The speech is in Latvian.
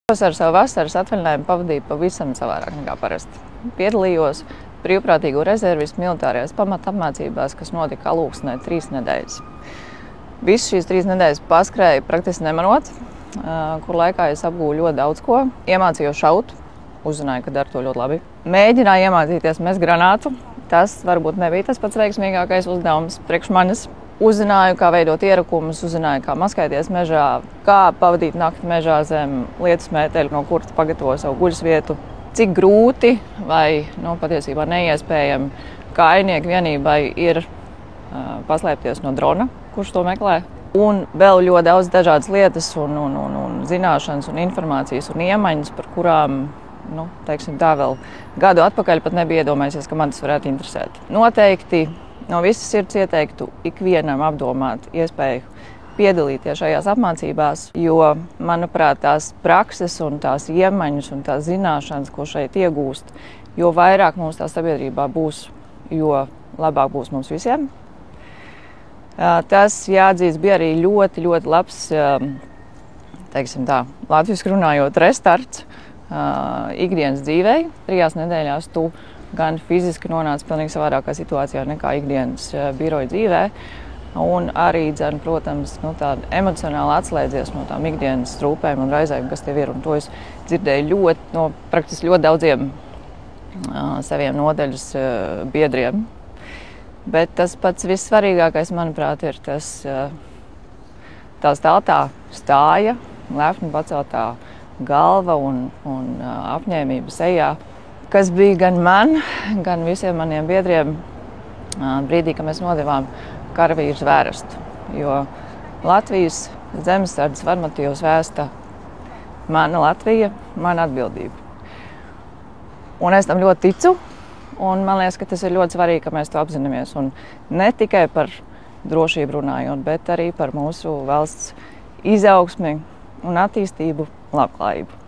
Ar savu vasaras atvaļinājumu pavadīju pavisam savādāk nekā parasti. Piedalījos brīvprātīgo rezervistu militārajās pamatapmācībās, kas notika Alūksnē 3 nedēļas. Visas šīs 3 nedēļas paskrēju praktiski nemanot, kur laikā es apgūju ļoti daudz ko. Iemācījos šaut, uzzināju, ka daru to ļoti labi. Mēģināju iemācīties mest granātu. Tas varbūt nebija tas pats veiksmīgākais uzdevums priekš manis. Uzzināju, kā veidot ierakumus, uzzināju, kā maskēties mežā, kā pavadīt nakti mežā zem lietus mēteļa, no kuras pagatavo savu guļasvietu. Cik grūti vai patiesībā neiespējami kājnieku vienībai ir paslēpties no drona, kurš to meklē. Un vēl ļoti daudz dažādas lietas un zināšanas un informācijas un iemaņas, par kurām, teiksim tā, vēl gadu atpakaļ pat nebija iedomājusies, ka man tas varētu interesēt. Noteikti no visas sirds ieteiktu ikvienam apdomāt iespēju piedalīties šajās apmācībās, jo, manuprāt, tās prakses un tās iemaņas un tās zināšanas, ko šeit iegūst, jo vairāk mums tā sabiedrībā būs, jo labāk būs mums visiem. Tas, jāatzīst, bija arī ļoti, ļoti labs, teiksim tā, latviski runājot, restarts ikdienas dzīvei. 3 nedēļās tu gan fiziski nonāca pilnīgi savādākā situācijā nekā ikdienas biroja dzīvē. Un arī, protams, tāda emocionāli atslēdzies no tām ikdienas trūpēm un raizēm, kas tev ir. Un to es dzirdēju praktiski ļoti daudziem saviem nodaļas biedriem. Bet tas pats vissvarīgākais, manuprāt, ir tā stāvā stāja, lepni paceltā galva un apņēmība sejā, kas bija gan man, gan visiem maniem biedriem brīdī, kad mēs nodevām karavīru zvērestu. Jo Latvijas zemesardzes vadmotīvs vēsta mana Latvija, mana atbildība. Un es tam ļoti ticu, un man liekas, ka tas ir ļoti svarīgi, ka mēs to apzināmies. Un ne tikai par drošību runājot, bet arī par mūsu valsts izaugsmi un attīstību, labklājību.